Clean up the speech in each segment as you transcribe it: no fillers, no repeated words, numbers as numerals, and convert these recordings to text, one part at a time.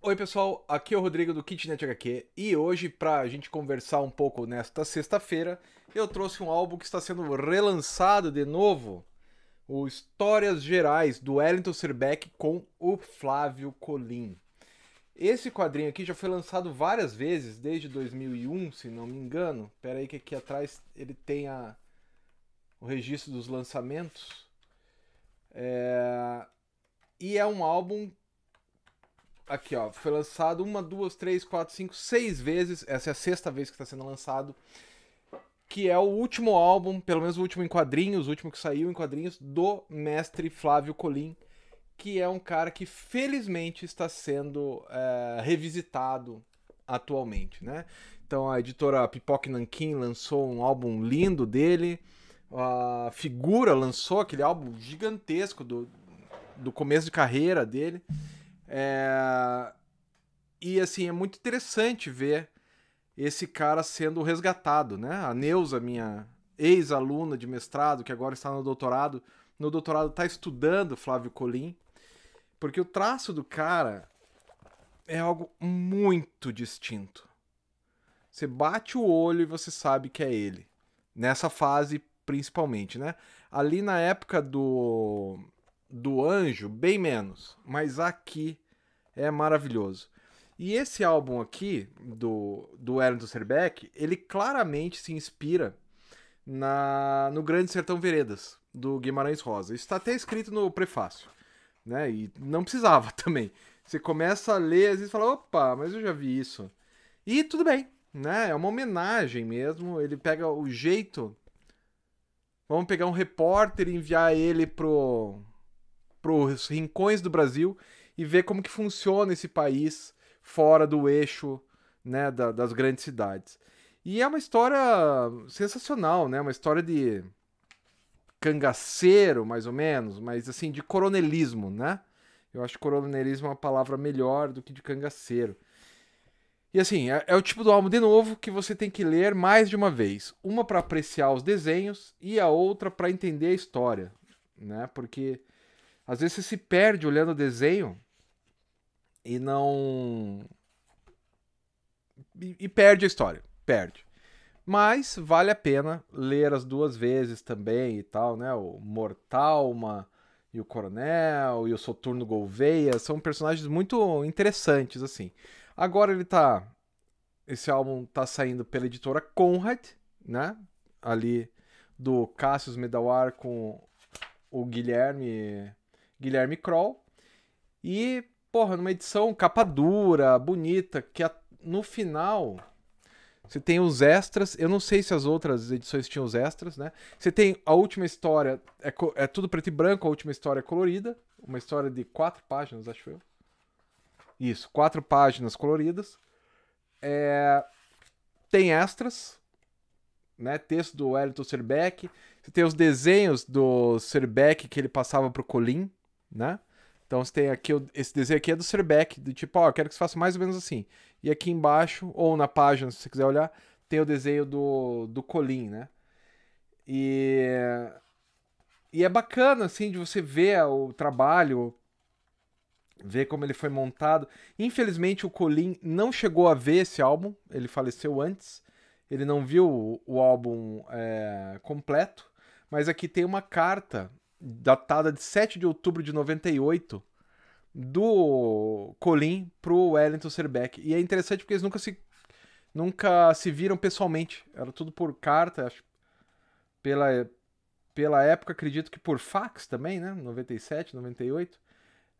Oi pessoal, aqui é o Rodrigo do Kitnet HQ e hoje, pra gente conversar um pouco nesta sexta-feira, eu trouxe um álbum que está sendo relançado de novo, o Histórias Gerais do Wellington Sirbeck com o Flávio Colim. Esse quadrinho aqui já foi lançado várias vezes, desde 2001, se não me engano. Pera aí que aqui atrás ele tem o registro dos lançamentos. E é um álbum aqui, ó, foi lançado uma, duas, três, quatro, cinco, seis vezes. Essa é a sexta vez que está sendo lançado. Que é o último álbum, pelo menos o último em quadrinhos, o último que saiu em quadrinhos, do mestre Flávio Colim, que é um cara que felizmente está sendo revisitado atualmente, né? Então a editora Pipoca Nanquim lançou um álbum lindo dele. A Figura lançou aquele álbum gigantesco do começo de carreira dele. É, E assim, é muito interessante ver esse cara sendo resgatado, né? A Neuza, minha ex-aluna de mestrado, que agora está no doutorado está estudando Flávio Colim, porque o traço do cara é algo muito distinto. Você bate o olho e você sabe que é ele. Nessa fase, principalmente, né? Ali na época do Anjo, bem menos. Mas aqui é maravilhoso. E esse álbum aqui, do Wellington Sirbeck, ele claramente se inspira no Grande Sertão Veredas, do Guimarães Rosa. Isso está até escrito no prefácio, né? E não precisava também. Você começa a ler, às vezes fala, opa, mas eu já vi isso. E tudo bem, né? É uma homenagem mesmo. Ele pega o jeito. Vamos pegar um repórter e enviar ele pros rincões do Brasil e ver como que funciona esse país fora do eixo, né, das grandes cidades. E é uma história sensacional, né? Uma história de cangaceiro, mais ou menos, mas assim, de coronelismo, né? Eu acho que coronelismo é uma palavra melhor do que de cangaceiro. E assim, é o tipo do álbum, de novo, que você tem que ler mais de uma vez. Uma para apreciar os desenhos e a outra para entender a história, né? Porque às vezes você se perde olhando o desenho e não. E perde a história. Perde. Mas vale a pena ler as duas vezes também e tal, né? O Mortalma e o Coronel e o Soturno Gouveia são personagens muito interessantes, assim. Agora ele tá. Esse álbum tá saindo pela editora Conrad, né? Ali do Cassius Medawar com o Guilherme Kroll. E, porra, numa edição capa dura, bonita, que no final você tem os extras. Eu não sei se as outras edições tinham os extras, né? Você tem a última história, é tudo preto e branco, a última história é colorida. Uma história de 4 páginas, acho eu. Isso, 4 páginas coloridas. Tem extras, né? Texto do Wellington Sirbeck. Você tem os desenhos do Sirbeck que ele passava pro Colim, né? Então você tem aqui, esse desenho aqui é do Sirbeck, do tipo, ó, eu quero que você faça mais ou menos assim. E aqui embaixo, ou na página, se você quiser olhar, tem o desenho do Colim, né? E, e é bacana, assim, de você ver o trabalho, ver como ele foi montado. Infelizmente, o Colim não chegou a ver esse álbum, ele faleceu antes. Ele não viu o álbum completo, mas aqui tem uma carta datada de 7 de outubro de 98 do Colim pro Wellington Sirbeck. E é interessante porque eles nunca se viram pessoalmente. Era tudo por carta, acho, pela, pela época, acredito que por fax também, né? 97, 98.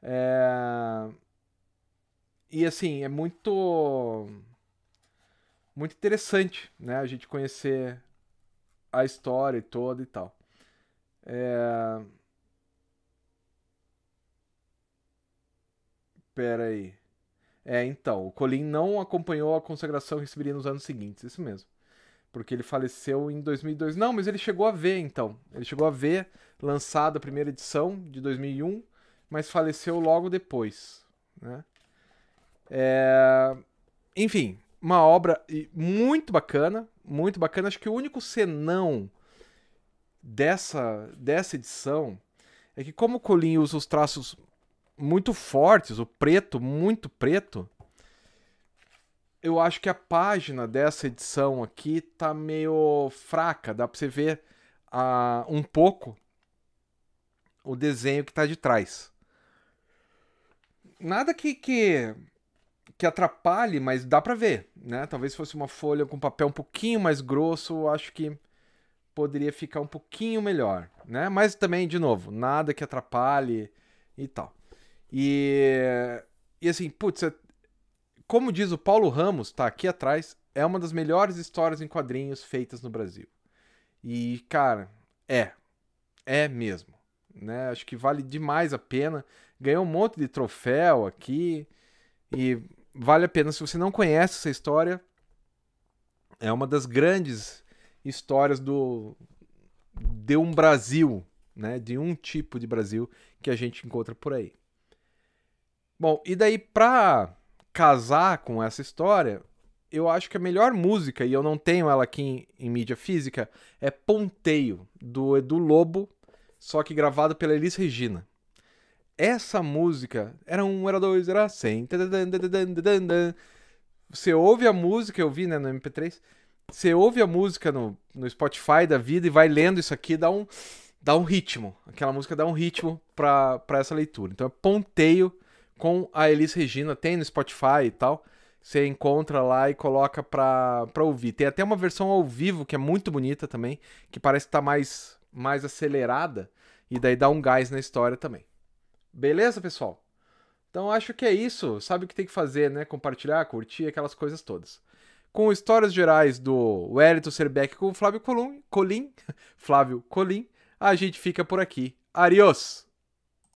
É... E assim, é muito interessante, né? A gente conhecer a história toda e tal. É... Pera aí. Então, o Colin não acompanhou a consagração que receberia nos anos seguintes, isso mesmo. Porque ele faleceu em 2002. Não, mas ele chegou a ver, então. Ele chegou a ver, lançada a primeira edição de 2001, mas faleceu logo depois, né? Enfim, uma obra muito bacana, muito bacana. Acho que o único senão dessa edição é que como o Colin usa os traços muito fortes, o preto, muito preto, eu acho que a página dessa edição aqui tá meio fraca. Dá pra você ver um pouco o desenho que tá de trás. Nada que atrapalhe, mas dá pra ver, né? Talvez fosse uma folha com papel um pouquinho mais grosso, eu acho que poderia ficar um pouquinho melhor, né? Mas também, de novo, nada que atrapalhe e tal. E assim, putz, como diz o Paulo Ramos, tá aqui atrás, é uma das melhores histórias em quadrinhos feitas no Brasil. E, cara, é mesmo, né? Acho que vale demais a pena. Ganhou um monte de troféu aqui e vale a pena. Se você não conhece essa história, é uma das grandes histórias de um Brasil, né? De um tipo de Brasil que a gente encontra por aí. Bom, e daí pra casar com essa história, eu acho que a melhor música, e eu não tenho ela aqui em mídia física, é Ponteio, do Edu Lobo, só que gravado pela Elis Regina. Essa música, era 1, era 2, era 100. Você ouve a música, eu vi, né, no MP3, você ouve a música no Spotify da vida e vai lendo isso aqui, dá um ritmo. Aquela música dá um ritmo pra essa leitura. Então é Ponteio com a Elis Regina, tem no Spotify e tal. Você encontra lá e coloca pra ouvir. Tem até uma versão ao vivo que é muito bonita também, que parece estar mais acelerada, e daí dá um gás na história também. Beleza, pessoal? Então acho que é isso. Sabe o que tem que fazer, né? Compartilhar, curtir, aquelas coisas todas. Com histórias gerais do Wellington Serbeck com o Flávio Colim, a gente fica por aqui. Adiós!